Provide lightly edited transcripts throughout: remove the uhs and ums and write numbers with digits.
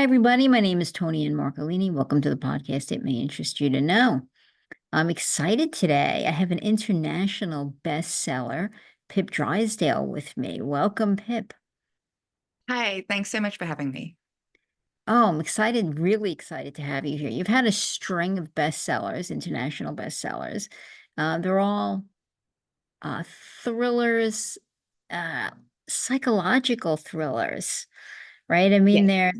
Hi, everybody. My name is Tony and Marcolini. Welcome to the podcast. It may interest you to know. I'm excited today. I have an international bestseller, Pip Drysdale, with me. Welcome, Pip. Hi, thanks so much for having me. Oh, I'm excited, really excited to have you here. You've had a string of bestsellers, international bestsellers. They're all uh, thrillers, uh, psychological thrillers. Right? I mean, Yes.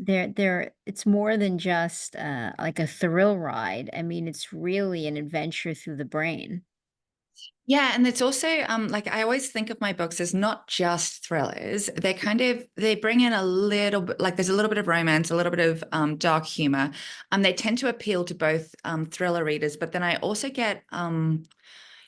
it's more than just like a thrill ride. I mean, it's really an adventure through the brain. Yeah, and it's also like I always think of my books as not just thrillers. They bring in a little bit, like there's a little bit of romance, a little bit of dark humor. They tend to appeal to both thriller readers, but then I also get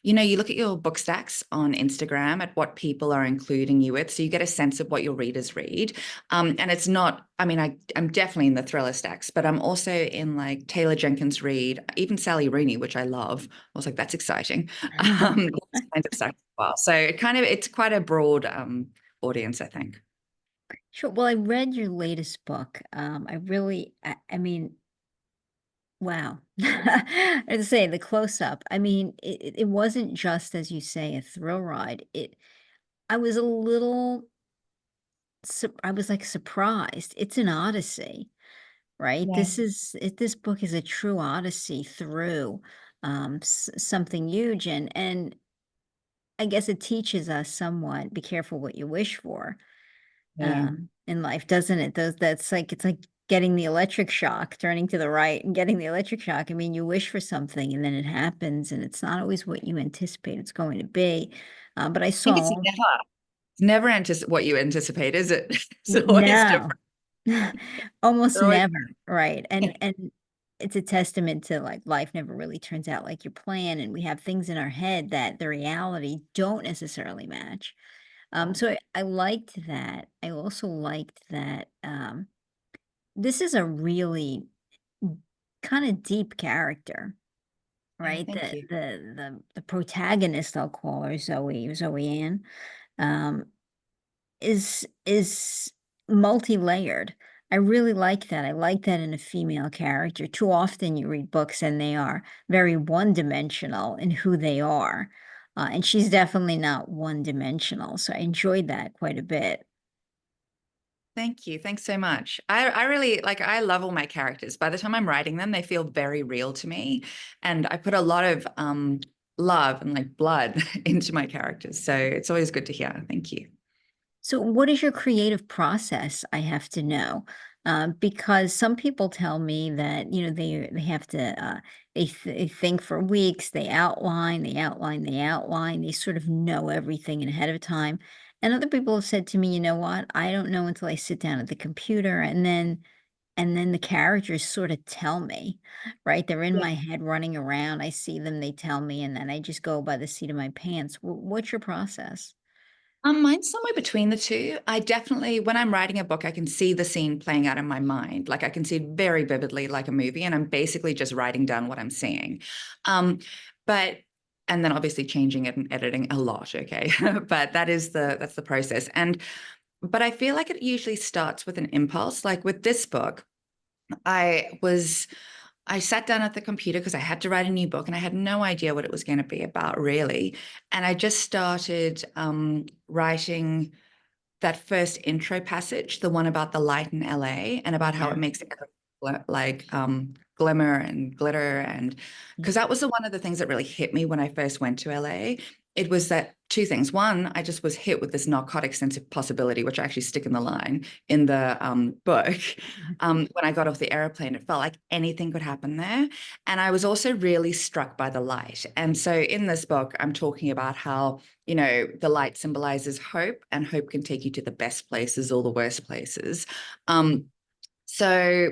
you look at your book stacks on Instagram at what people are including you with. So you get a sense of what your readers read. And it's not, I mean, I'm definitely in the thriller stacks, but I'm also in like Taylor Jenkins Reid, even Sally Rooney, which I love. I was like, that's exciting. Those kinds of stacks as well. So it's quite a broad audience, I think. Sure. Well, I read your latest book. I mean, wow. I'd say the close up. I mean, it wasn't just, as you say, a thrill ride. I was a little, I was like surprised. It's an odyssey. Right? Yeah. This book is a true odyssey through something huge, and I guess it teaches us somewhat, be careful what you wish for Yeah. in life, doesn't it? It's like getting the electric shock, turning to the right and getting the electric shock. I mean, you wish for something and then it happens, and it's not always what you anticipate it's going to be. But I I think it's saw never what you anticipate, is it? It's always no. different. Almost They're always never, right? Yeah. And it's a testament to like life never really turns out like you plan, and we have things in our head that the reality don't necessarily match. So I liked that. I also liked that this is a really kind of deep character, Yeah, right? thank you. The protagonist, I'll call her Zoe Ann. Um, is multi-layered. I really like that. I like that in a female character. Too often you read books and they are very one-dimensional in who they are. And she's definitely not one-dimensional. So I enjoyed that quite a bit. Thank you. Thanks so much. I really like, I love all my characters. By the time I'm writing them, they feel very real to me. And I put a lot of love and like blood into my characters. So it's always good to hear. Thank you. So what is your creative process? I have to know. Because some people tell me that, they have to they think for weeks, they sort of know everything ahead of time. And other people have said to me, you know what, I don't know until I sit down at the computer and then the characters sort of tell me, right? They're in Yeah. my head running around. I see them, they tell me, and then I just go by the seat of my pants. What's your process? Mine's somewhere between the two. I definitely, when I'm writing a book, I can see the scene playing out in my mind. Like I can see it very vividly, like a movie, and I'm basically just writing down what I'm seeing. Um, but and then obviously changing it and editing a lot, okay? But that's the process. But I feel like it usually starts with an impulse. Like with this book, I was I sat down at the computer because I had to write a new book and I had no idea what it was going to be about, really. And I just started writing that first intro passage, the one about the light in LA and about how Yeah. it makes it like glimmer and glitter. And because that was one of the things that really hit me when I first went to LA. It was that two things. One, I just was hit with this narcotic sense of possibility, which I actually stick in the line in the book. When I got off the airplane, it felt like anything could happen there. And I was also really struck by the light. And so in this book, I'm talking about how, the light symbolizes hope, and hope can take you to the best places or the worst places. Um, so,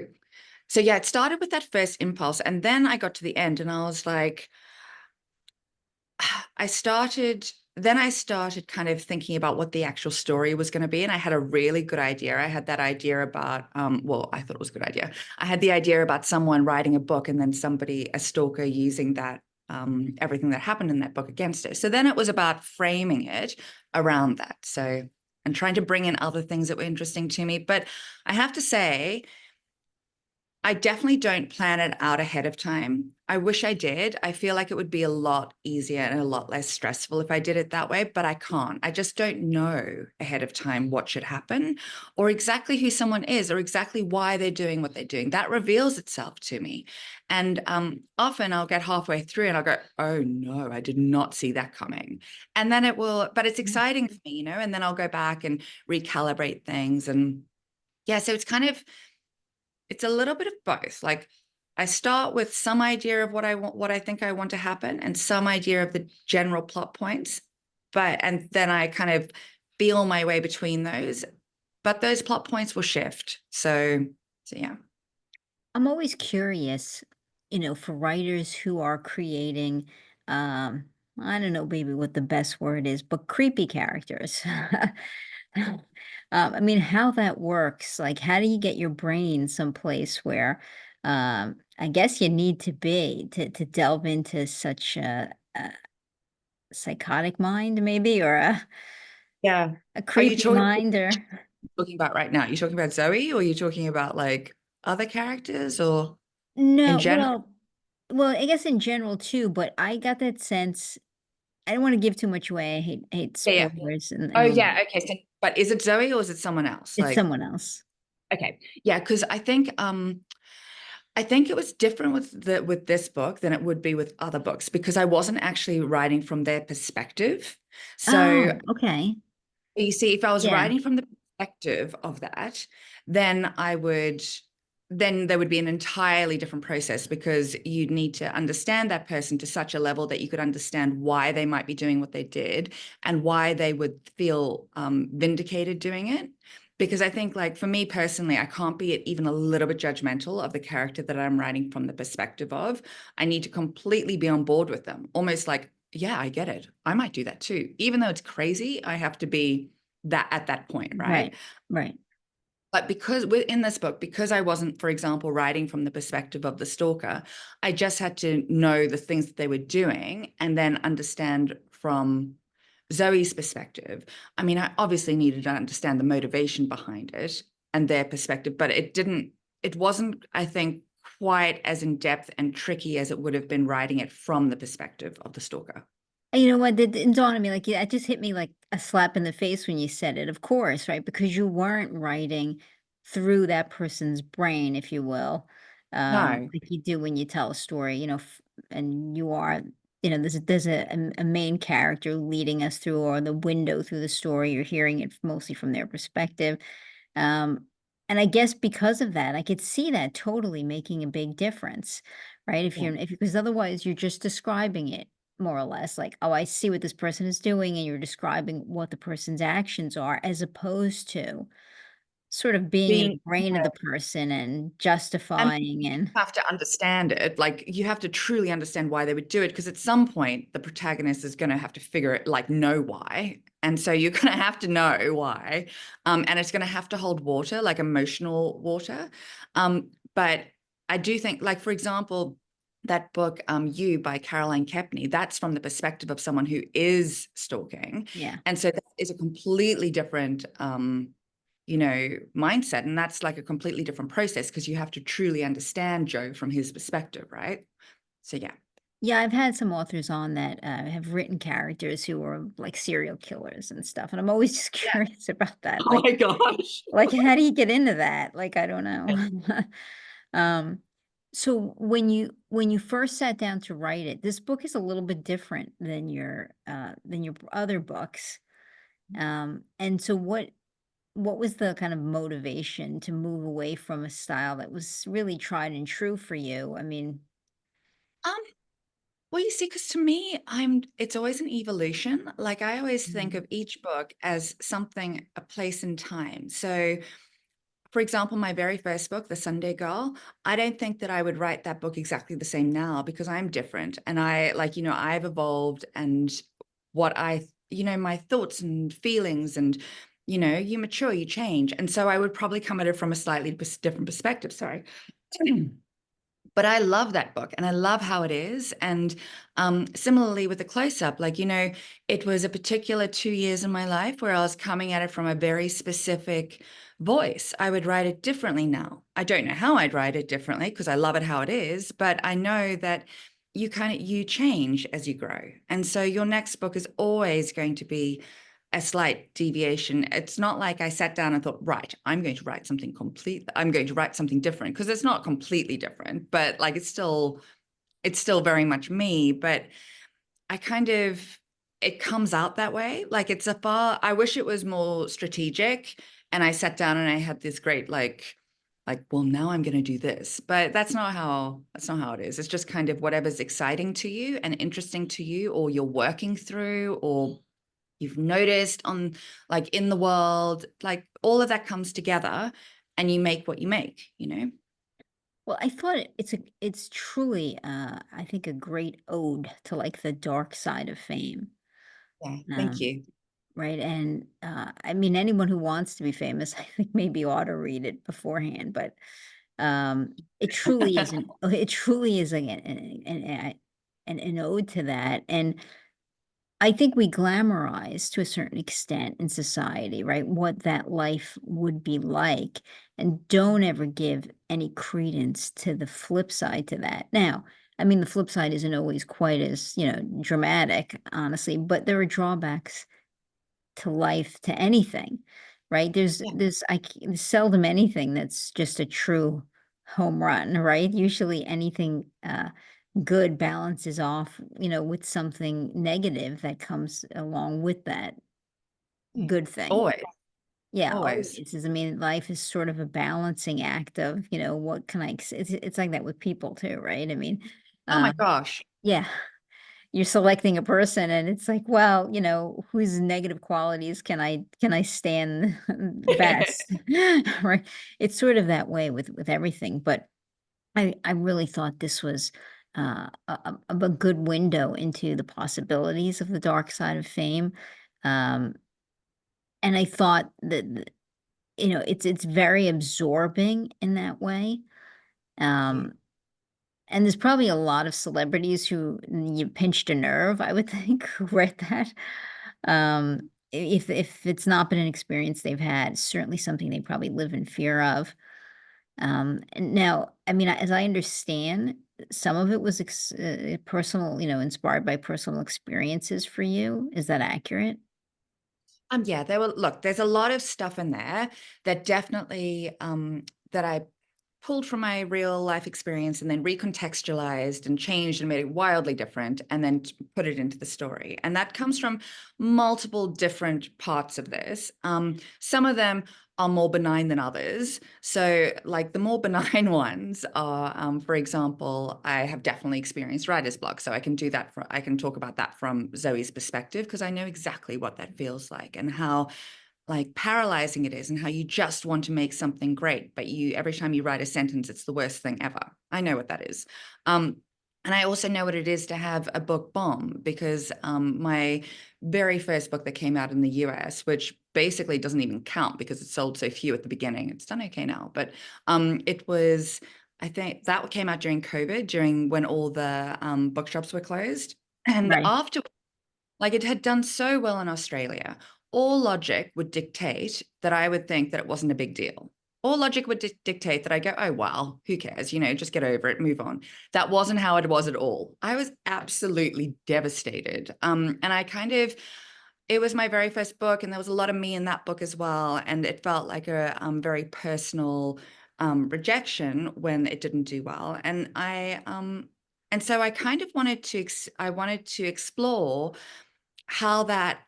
so yeah, it started with that first impulse. And then I got to the end and I was like, I started, then I started kind of thinking about what the actual story was going to be. And I had a really good idea. I had that idea about, well, I thought it was a good idea. I had the idea about someone writing a book and then somebody, a stalker, using that, everything that happened in that book against her. So then it was about framing it around that. So, and trying to bring in other things that were interesting to me. But I have to say, I definitely don't plan it out ahead of time. I wish I did. I feel like it would be a lot easier and a lot less stressful if I did it that way, but I can't. I just don't know ahead of time what should happen or exactly who someone is or exactly why they're doing what they're doing. That reveals itself to me. And often I'll get halfway through and I'll go, oh no, I did not see that coming. And then it will, but it's Mm. exciting for me, and then I'll go back and recalibrate things. And yeah, so it's a little bit of both. Like I start with some idea of what I want, what I think I want to happen, and some idea of the general plot points. And then I kind of feel my way between those. But those plot points will shift. So yeah. I'm always curious, for writers who are creating, um, I don't know, maybe what the best word is, but creepy characters. I mean, how that works. Like, how do you get your brain someplace where, I guess you need to be to delve into such a psychotic mind, maybe, or Yeah. a Are you creepy mind, or talking about right now? Are you talking about Zoe or are you talking about like other characters or in no? general? Well, I guess in general too. But I got that sense. I don't want to give too much away. I hate Yeah, yeah. spoilers, Oh, and yeah. Okay. So, but is it Zoe or is it someone else? it's Like, someone else. okay. Yeah, because I think it was different with this book than it would be with other books because I wasn't actually writing from their perspective. So Oh, okay. you see, if I was Yeah, writing from the perspective of that, then then there would be an entirely different process because you'd need to understand that person to such a level that you could understand why they might be doing what they did and why they would feel vindicated doing it. Because I think, like, for me personally, I can't be even a little bit judgmental of the character that I'm writing from the perspective of. I need to completely be on board with them, almost like, yeah, I get it. I might do that too. Even though it's crazy, I have to be that at that point, right? right, right. But because within this book, because I wasn't, for example, writing from the perspective of the stalker, I just had to know the things that they were doing and then understand from Zoe's perspective. I mean, I obviously needed to understand the motivation behind it and their perspective, but it wasn't, I think, quite as in depth and tricky as it would have been writing it from the perspective of the stalker. And you know what? It didn't dawn on me, like, yeah, it just hit me like a slap in the face when you said it. Of course, right? Because you weren't writing through that person's brain, if you will, No, like you do when you tell a story, and you are, there's a main character leading us through, or the window through the story. You're hearing it mostly from their perspective. Um, and I guess because of that, I could see that totally making a big difference, right? yeah, If because otherwise you're just describing it more or less like, oh, I see what this person is doing, and you're describing what the person's actions are, as opposed to sort of being in the being brain of the person and and justifying you and have to understand it. Like you have to truly understand why they would do it, because at some point the protagonist is going to have to figure it, like know why. And so you're going to have to know why. And it's going to have to hold water, like emotional water. But I do think, like, for example, that book, You by Caroline Kepney, that's from the perspective of someone who is stalking. yeah. And so that is a completely different mindset. And that's like a completely different process because you have to truly understand Joe from his perspective, right? So yeah. Yeah, I've had some authors on that have written characters who are like serial killers and stuff, and I'm always just Yeah. curious about that. Oh my gosh. Like, how do you get into that? Like, I don't know. Um, so when you first sat down to write it, this book is a little bit different than your other books. And so what was the kind of motivation to move away from a style that was really tried and true for you? I mean, Um, well, you see, because to me, it's always an evolution. Like I always think Mhm. of each book as something, a place in time. So for example, my very first book, The Sunday Girl, I don't think that I would write that book exactly the same now because I'm different. And I've evolved and my thoughts and feelings and, you mature, you change. And so I would probably come at it from a slightly different perspective. Sorry. But I love that book and I love how it is. And similarly with the close up, like, it was a particular 2 years in my life where I was coming at it from a very specific voice. I would write it differently now. I don't know how I'd write it differently because I love it how it is, but I know that you change as you grow. And so your next book is always going to be a slight deviation. It's not like I sat down and thought, right, I'm going to write something complete. I'm going to write something different, because it's not completely different, but like it's still very much me, but I kind of, it comes out that way. Like I wish it was more strategic. And I sat down and I had this great, well, now I'm going to do this, but that's not how it is. It's just kind of whatever's exciting to you and interesting to you, or you're working through, or you've noticed on, like, in the world, like all of that comes together and you make what you make. Well, I thought it's truly, I think, a great ode to, like, the dark side of fame, Yeah. Thank um, you. right? And, I mean, anyone who wants to be famous, I think maybe ought to read it beforehand, but, it truly is it truly is, like, an ode to that, and I think we glamorize to a certain extent in society, right? What that life would be like, and don't ever give any credence to the flip side to that. Now, I mean, the flip side isn't always quite as, dramatic, honestly, but there are drawbacks to life, to anything, right? Yeah. There's seldom anything that's just a true home run, right? Usually anything good balances off, with something negative that comes along with that Yeah. good thing. Always, Yeah, always. always. I mean, life is sort of a balancing act of, what can it's like that with people too, right? I mean, Oh my um, gosh. yeah, you're selecting a person and it's like, well, whose negative qualities can I stand best? Right? It's sort of that way with everything, but I really thought this was a good window into the possibilities of the dark side of fame, um, and I thought that it's very absorbing in that way. Yeah. Um, and there's probably a lot of celebrities who you pinched a nerve, I would think, who read that. If it's not been an experience they've had, certainly something they probably live in fear of. And now, I mean, as I understand, some of it was personal, inspired by personal experiences for you. Is that accurate? Yeah, there's a lot of stuff in there that definitely, that I pulled from my real life experience and then recontextualized and changed and made it wildly different, and then put it into the story. And that comes from multiple different parts of this. Some of them are more benign than others. So, like, the more benign ones are, for example, I have definitely experienced writer's block. So I can talk about that from Zoe's perspective, because I know exactly what that feels like and how, like, paralyzing it is, and how you just want to make something great, but every time you write a sentence, it's the worst thing ever. I know what that is. And I also know what it is to have a book bomb, because my very first book that came out in the US, which basically doesn't even count because it sold so few at the beginning, it's done okay now, but it was, I think that came out during COVID, during when all the bookshops were closed. And Right. after, like, it had done so well in Australia, all logic would dictate that I would think that it wasn't a big deal. All logic would dictate that I go, oh, wow, who cares? Just get over it, move on. That wasn't how it was at all. I was absolutely devastated. And it was my very first book, and there was a lot of me in that book as well. And it felt like a very personal rejection when it didn't do well. And so I kind of I wanted to explore how that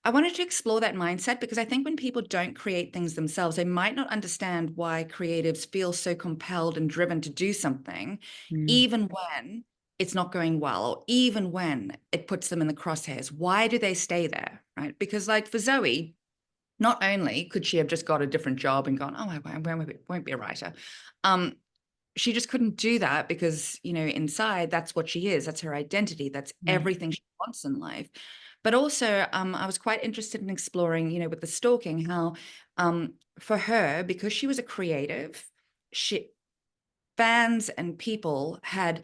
I wanted to explore that mindset, because I think when people don't create things themselves, they might not understand why creatives feel so compelled and driven to do something, Mm, even when it's not going well, or even when it puts them in the crosshairs. Why do they stay there? Right? Because, like, for Zoe, not only could she have just got a different job and gone, oh, I won't be a writer. Um, she just couldn't do that, because, inside, that's what she is. That's her identity. That's right. everything she wants in life. But also, I was quite interested in exploring, with the stalking, how, for her, because she was a creative, she fans and people had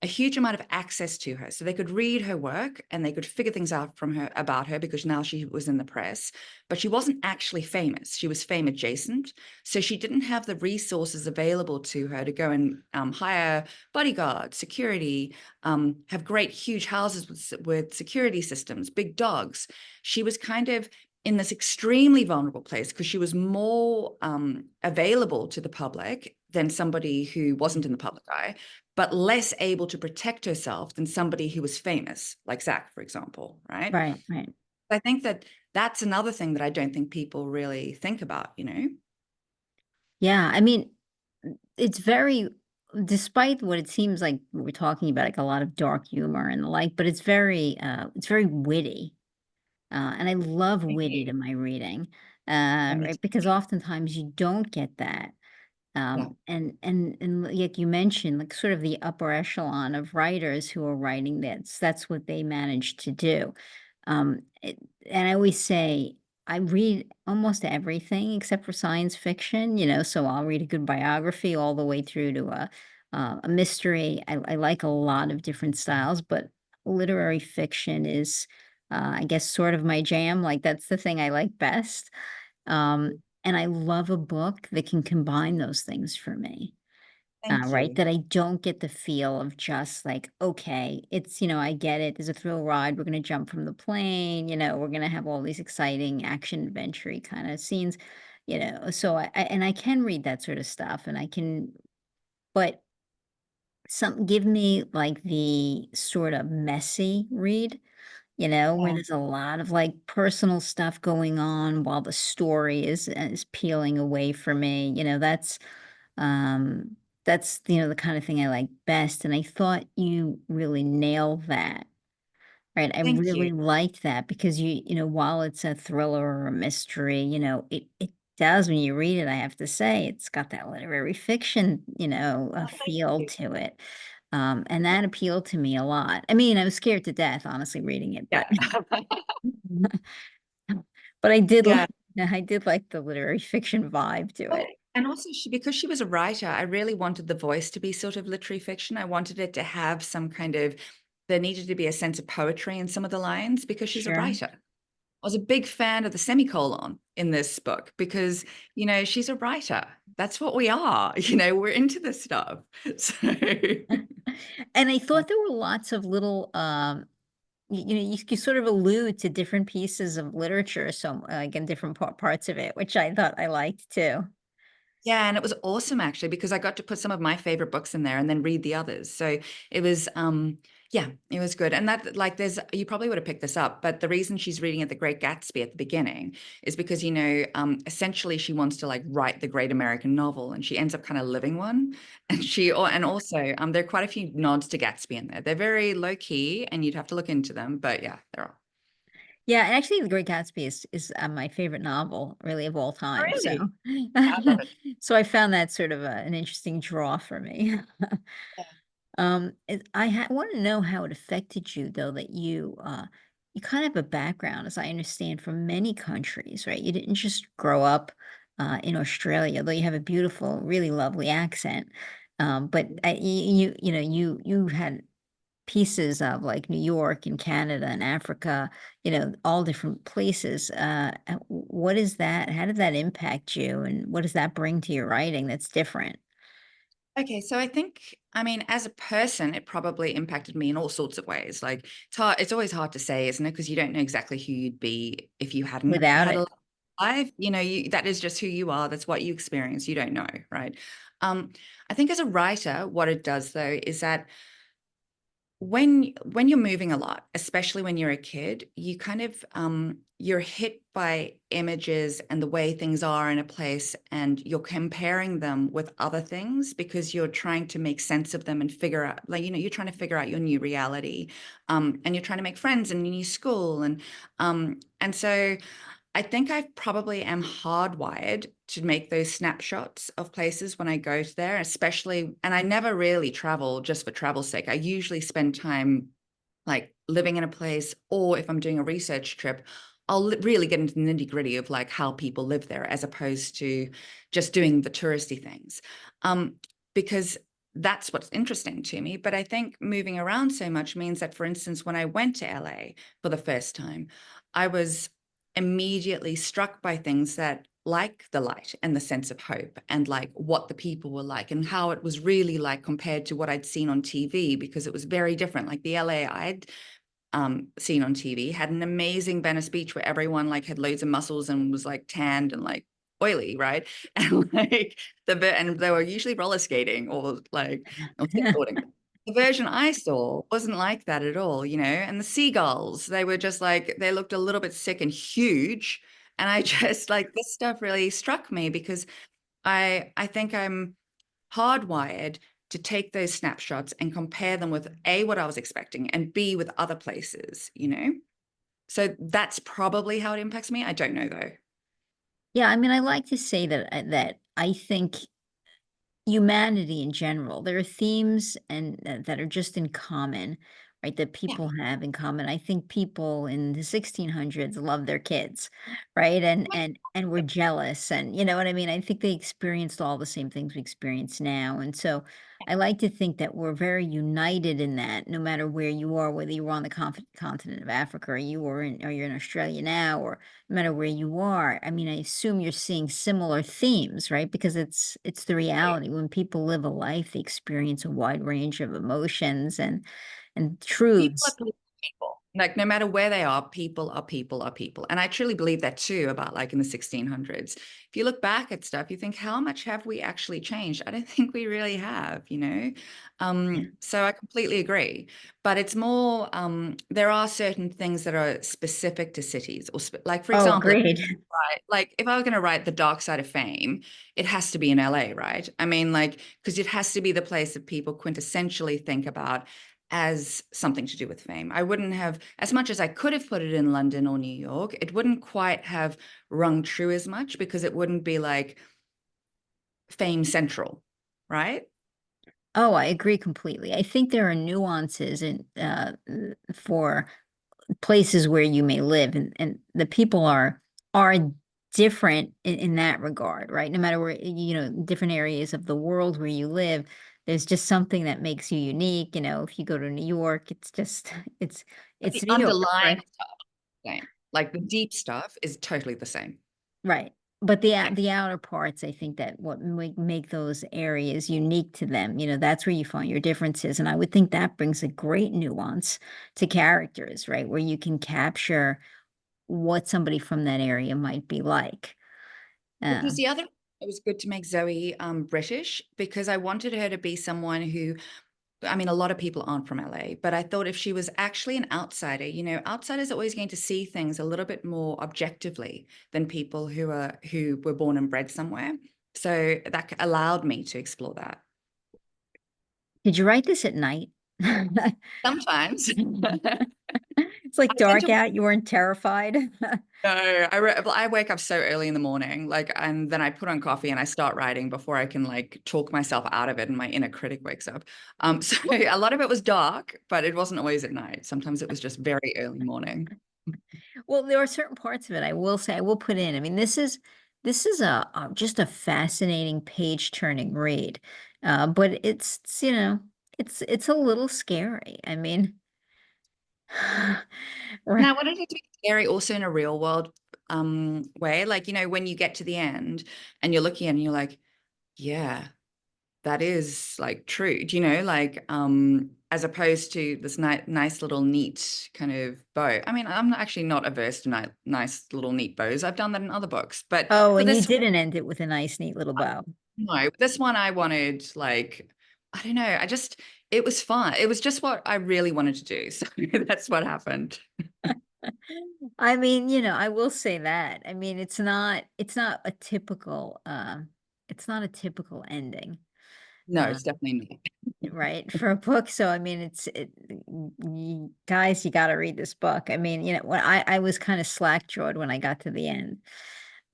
a huge amount of access to her. So they could read her work and they could figure things out from her about her because now she was in the press, but she wasn't actually famous. She was fame adjacent. So she didn't have the resources available to her to go and hire bodyguards, security, have great, huge houses with security systems, big dogs. She was kind of in this extremely vulnerable place because she was more available to the public than somebody who wasn't in the public eye, but less able to protect herself than somebody who was famous, like Zach, for example, right? Right, right. I think that that's another thing that I don't think people really think about, you know? Yeah, I mean, it's very despite what it seems like we're talking about, like, a lot of dark humor and the like, but it's very witty, and I love Thank witty you. to my reading, And me right, because oftentimes you don't get that. yeah, And like you mentioned, like sort of the upper echelon of writers who are writing that's what they manage to do. And I always say I read almost everything except for science fiction, so I'll read a good biography all the way through to a mystery. I like a lot of different styles, but literary fiction is, I guess, sort of my jam. Like that's the thing I like best. And I love a book that can combine those things for me, thank right? you. That I don't get the feel of just like, okay, I get it. There's a thrill ride. We're going to jump from the plane. We're going to have all these exciting action adventure kind of scenes, So and I can read that sort of stuff and but give me like the sort of messy read, where Yeah, there's a lot of, like, personal stuff going on while the story is peeling away for me, um, the kind of thing I like best, and I thought you really nailed that, right? I thank you. really liked that because while it's a thriller or a mystery, it does when you read it, I have to say, it's got that literary fiction, Oh, thank feel you. to it, and that appealed to me a lot. I mean, I was scared to death, honestly, reading it, Yeah. but but I did Yeah. like I did like the literary fiction vibe to Well, it. and also because she was a writer, I really wanted the voice to be sort of literary fiction. I wanted it to have some kind of there needed to be a sense of poetry in some of the lines because she's a Sure. writer. I was a big fan of the semicolon in this book because, she's a writer. That's what we are. We're into this stuff. So, And I thought there were lots of little, you sort of allude to different pieces of literature, so, like, in different parts of it, which I thought I liked too. yeah, and it was awesome actually because I got to put some of my favorite books in there and then read the others. So it was yeah, it was good. And that like there's you probably would have picked this up, but the reason she's reading at the Great Gatsby at the beginning is because essentially she wants to like write the great American novel and she ends up kind of living one. And also there are quite a few nods to Gatsby in there. They're very low key and you'd have to look into them, but yeah, there are. Yeah, and actually, The Great Gatsby is my favorite novel, really, of all Oh, time, so really? I love it. so I found that sort of an interesting draw for me. Yeah. I want to know how it affected you, though, that you kind of have a background, as I understand, from many countries, right? You didn't just grow up in Australia, though you have a beautiful, really lovely accent. But you had pieces of like New York and Canada and Africa, all different places. What is that? How did that impact you? And what does that bring to your writing that's different Okay, so I think, I mean, as a person, it probably impacted me in all sorts of ways. Like, it's always hard to say, isn't it? Because you don't know exactly who you'd be if you hadn't without had a it? life. That is just who you are. That's what you experience. You don't know, right? Um, I think as a writer, what it does though is that when you're moving a lot, especially when you're a kid, you kind of you're hit by images and the way things are in a place, and you're comparing them with other things because you're trying to make sense of them and figure out, like, you're trying to figure out your new reality, and you're trying to make friends in a new school, and so I think I probably am hardwired to make those snapshots of places when I go to there, especially, and I never really travel just for travel's sake. I usually spend time like living in a place, or if I'm doing a research trip, I'll really get into the nitty gritty of like how people live there as opposed to just doing the touristy things. Um, because that's what's interesting to me. But I think moving around so much means that, for instance, when I went to LA for the first time, I was immediately struck by things that, like the light and the sense of hope, and like what the people were like and how it was really like compared to what I'd seen on TV, because it was very different. Like the LA I'd seen on TV had an amazing Venice Beach where everyone like had loads of muscles and was like tanned and like oily, right? And like and they were usually roller skating or skateboarding. The version I saw wasn't like that at all, you know. And the seagulls, they were just like they looked a little bit sick and huge. And I just like this stuff really struck me because I think I'm hardwired to take those snapshots and compare them with A, what I was expecting, and B, with other places, you know? So that's probably how it impacts me. I don't know though. Yeah, I mean, I like to say that I think humanity in general, there are themes and that are just in common, right? That Yeah. people have in common. I think people in the 1600s love their kids, right? And were jealous, and you know what I mean? I think they experienced all the same things we experience now. And so I like to think that we're very united in that, no matter where you are, whether you were on the continent of Africa, or you're in Australia now, or no matter where you are. I mean, I assume you're seeing similar themes, right? Because it's the reality. When people live a life, they experience a wide range of emotions and People are truths. people. Like no matter where they are, people are people are people. And I truly believe that too about like in the 1600s. If you look back at stuff, you think, how much have we actually changed? I don't think we really have, you know? Yeah. So I completely agree. But it's more, there are certain things that are specific to cities or like, for Oh, example, if agreed. right, like if I was going to write The Dark Side of Fame, it has to be in LA, right? I mean, like, because it has to be the place that people quintessentially think about as something to do with fame. I wouldn't have, as much as I could have put it in London or New York, it wouldn't quite have rung true as much because it wouldn't be like fame central, right? Oh, I agree completely. I think there are nuances in for places where you may live, and the people are different in that regard, right? No matter where, different areas of the world where you live, there's just something that makes you unique. If you go to New York, it's just But it's the New York, underlying right? stuff is the same. Like the deep stuff is totally the same. Right. But the Yeah. the outer parts, I think that what make those areas unique to them, that's where you find your differences. And I would think that brings a great nuance to characters, right? Where you can capture what somebody from that area might be like. Which Uh, was the other, it was good to make Zoe British because I wanted her to be someone who, I mean, a lot of people aren't from LA, but I thought if she was actually an outsider, you know, outsiders are always going to see things a little bit more objectively than people who were born and bred somewhere. So that allowed me to explore that. did you write this at night? Sometimes. It's like I tend dark to out. You weren't terrified. no, I wake up so early in the morning, like, and then I put on coffee and I start writing before I can like talk myself out of it, and my inner critic wakes up. So a lot of it was dark, but it wasn't always at night. Sometimes it was just very early morning. Well, there are certain parts of it I will say I will put in. I mean, this is a just a fascinating page turning read, but it's a little scary. I mean, And I right. wanted it to be scary also in a real world way. Like, you know, when you get to the end and you're looking at it and you're like, yeah, that is like true. Do you know, like as opposed to this nice little neat kind of bow. I mean, I'm actually not averse to nice little neat bows. I've done that in other books, but Oh, for and you this didn't end it with a nice, neat little bow. no, this one I wanted like I don't know. It was fun. It was just what I really wanted to do. So that's what happened. I mean, I will say that. I mean, it's not a typical ending. No, Uh, it's definitely not. right, for a book. So I mean, guys, you got to read this book. I mean, when I was kind of slack-jawed when I got to the end.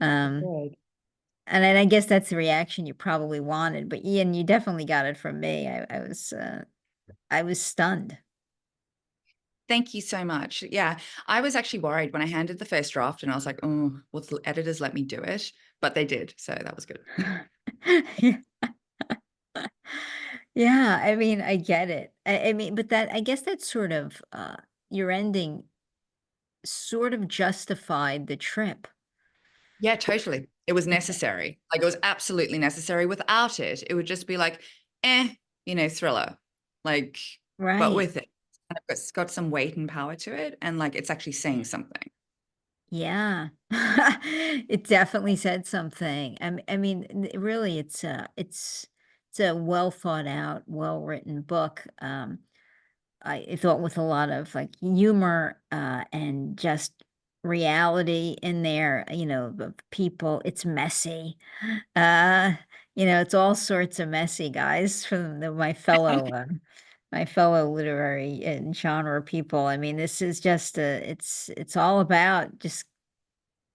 Um, Good. and then I guess that's the reaction you probably wanted, but Ian, you definitely got it from me. I was stunned. Thank you so much. Yeah, I was actually worried when I handed the first draft and I was like, oh, will the editors let me do it? But they did. So that was good. Yeah. Yeah, I mean, I get it. I mean, but that I guess that's sort of, your ending sort of justified the trip. Yeah, totally. It was Yeah. necessary. Like it was absolutely necessary. Without it, it would just be like, thriller. Like, but Right. with it, it's got some weight and power to it, and like it's actually saying something. Yeah. It definitely said something. I mean, really, it's a well thought out, well written book. I thought with a lot of like humor and just reality in there. The people. It's messy. Uh, it's all sorts of messy, guys, from my fellow literary and genre people. I mean, this is just it's all about just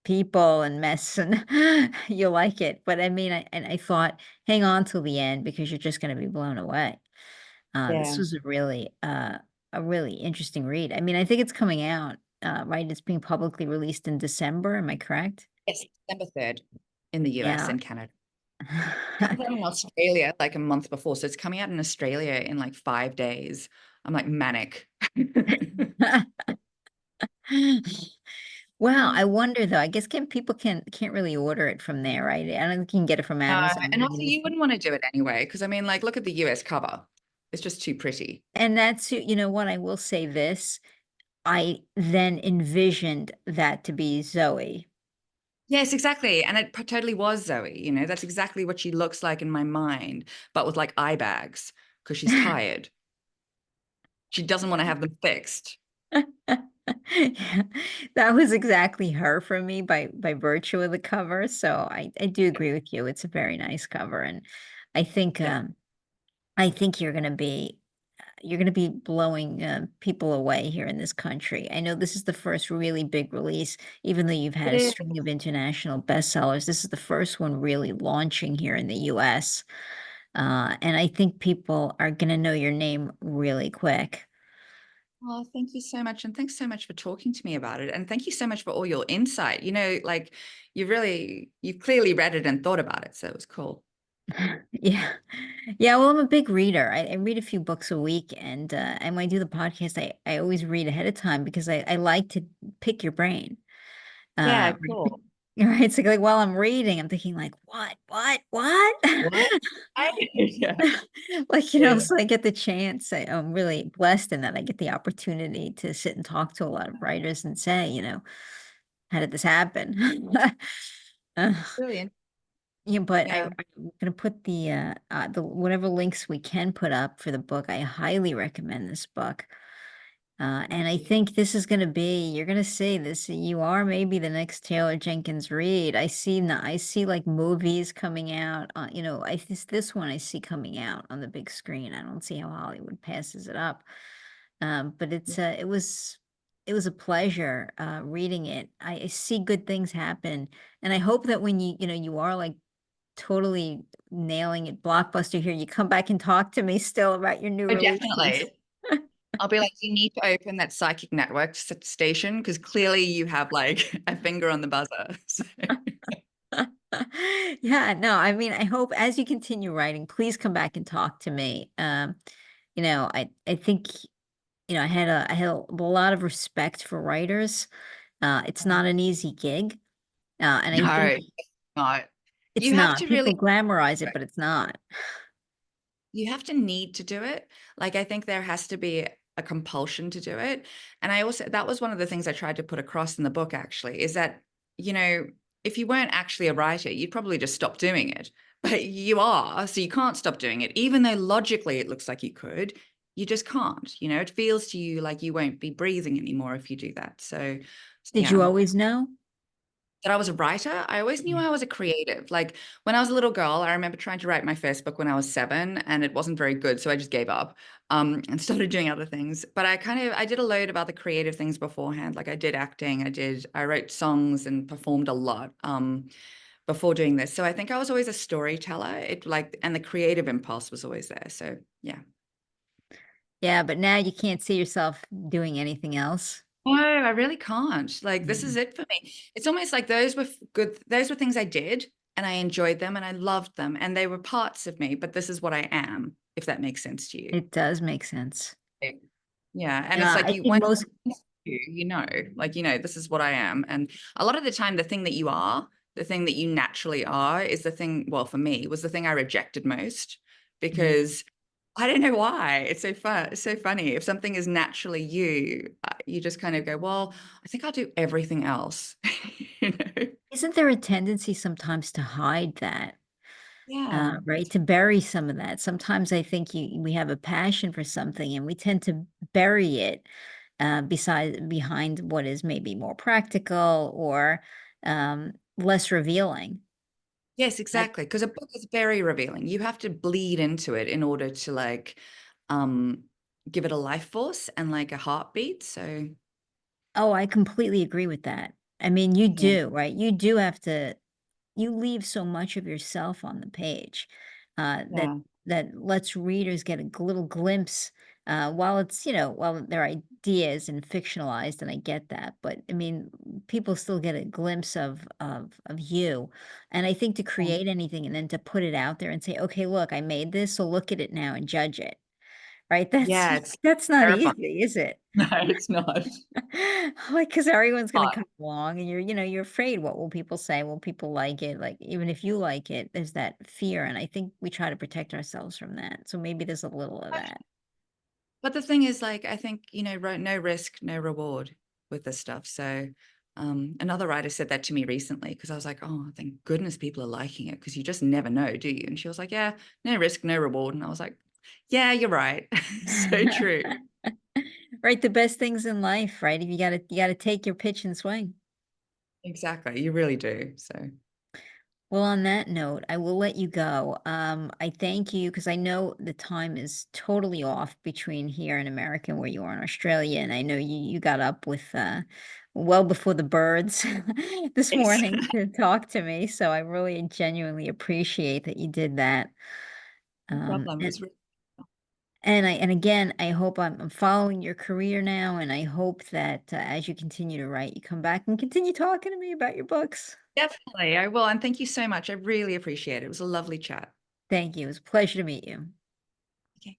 people and mess and you like it. But I mean, I thought hang on till the end because you're just going to be blown away. This Yeah. was a really interesting read. I mean, I think it's coming out, right? It's being publicly released in December. Am I correct? Yes, December 3rd in the US Yeah. and Canada. Comes out in Australia like a month before. So it's coming out in Australia in like 5 days. I'm like manic. Wow, I wonder though. I guess can't really order it from there, right? I don't think you can get it from Amazon And or also, you anything. wouldn't want to do it anyway, because I mean, like, look at the US cover. It's just too pretty. And you know what? I will say this. I then envisioned that to be Zoe. Yes, exactly. And it totally was Zoe. That's exactly what she looks like in my mind, but with like eye bags because she's tired. She doesn't want to have them fixed. Yeah, that was exactly her for me by virtue of the cover. So I do agree with you. It's a very nice cover, and I think Yeah, um I think you're gonna be blowing people away here in this country. I know this is the first really big release, even though you've had it a is. string of international bestsellers. This is the first one really launching here in the U.S. And I think people are gonna know your name really quick. Oh, thank you so much. And thanks so much for talking to me about it. And thank you so much for all your insight. Like you've clearly read it and thought about it. So it was cool. Yeah. Yeah, well, I'm a big reader. I read a few books a week, and when I do the podcast, I always read ahead of time because I like to pick your brain. Yeah, Right? cool. Right? It's like while I'm reading, I'm thinking like, what? What? Yeah. Like, Yeah. so I get the chance. I'm really blessed in that I get the opportunity to sit and talk to a lot of writers and say, how did this happen? Uh, Brilliant. Yeah, but Yeah. I'm gonna put the whatever links we can put up for the book. I highly recommend this book. And Thank I you. think this is gonna be, you're gonna see this. You are maybe the next Taylor Jenkins Reid. I see like movies coming out. This one I see coming out on the big screen. I don't see how Hollywood passes it up. But it was a pleasure reading it. I see good things happen, and I hope that when you are like totally nailing it, blockbuster here, you come back and talk to me still about your new Oh, releases. definitely. I'll be like, you need to open that psychic network station because clearly you have like a finger on the buzzer. So, Yeah, no, I mean, I hope as you continue writing, please come back and talk to me. I think, I had a lot of respect for writers. It's not an easy gig. And I think no, not. it's You have not. to really, People glamorize it, but it's not. you have to need to do it. Like, I think there has to be a compulsion to do it. And that was one of the things I tried to put across in the book, actually, is that, you know, if you weren't actually a writer, you'd probably just stop doing it. But you are, so you can't stop doing it. Even though logically it looks like you could, you just can't. It feels to you like you won't be breathing anymore if you do that. So, Did you yeah. always know? That I was a writer. I always knew Yeah. I was a creative. Like when I was a little girl, I remember trying to write my first book when I was 7 and it wasn't very good. So I just gave up and started doing other things. But I did a load of other creative things beforehand. Like I did acting, I wrote songs and performed a lot before doing this. So I think I was always a storyteller. And the creative impulse was always there. So yeah. Yeah, but now you can't see yourself doing anything else. No, I really can't. Like this is Mhm. it for me. It's almost like those were things I did. and I enjoyed them and I loved them and they were parts of me, but this is what I am, if that makes sense to you. It does make sense. Yeah. And it's Yeah, like I you think once most you know, like, this is what I am. And a lot of the time, the thing that you are, the thing that you naturally are, is the thing, well, for me, was the thing I rejected most mhm. because I don't know why. It's so fun. It's so funny. If something is naturally you, you just kind of go, well, I think I'll do everything else. you know? Isn't there a tendency sometimes to hide that? Yeah. Right, to bury some of that. Sometimes I think we have a passion for something and we tend to bury it beside behind what is maybe more practical or less revealing. Yes, I, exactly. Because a book is very revealing. You have to bleed into it in order to like um give it a life force and like a heartbeat. So oh, I completely agree with that. I mean, you yeah. do, right? You do have to you leave so much of yourself on the page that Yeah. lets readers get a little glimpse while it's while they're ideas and fictionalized, and I get that, but I mean people still get a glimpse of you, and I think to Yeah. create anything and then to put it out there and say, okay, look, I made this, so look at it now and judge it, right? That's Yeah, it's that's not terrifying. easy, is it? No, it's not. Like, because everyone's gonna But come along and you're afraid, what will people say? Will people like it? Like, even if you like it, there's that fear, and I think we try to protect ourselves from that. So maybe there's a little of that. but the thing is, like, I think, no risk, no reward with this stuff. So another writer said that to me recently because I was like, oh, thank goodness people are liking it because you just never know, do you? And she was like, yeah, no risk, no reward. And I was like, yeah, you're right. So true. Right, the best things in life, right? If you gotta take your pitch and swing. Exactly. You really do. So Well, on that note, I will let you go. I thank you because I know the time is totally off between here in America and where you are in Australia, and I know you got up with well before the birds this morning exactly. to talk to me. So I really genuinely appreciate that you did that. No Um, problem. It and was really and again, I hope I'm following your career now, and I hope that as you continue to write, you come back and continue talking to me about your books. definitely. I will. And thank you so much. I really appreciate it. It was a lovely chat. Thank you. It was a pleasure to meet you. Okay.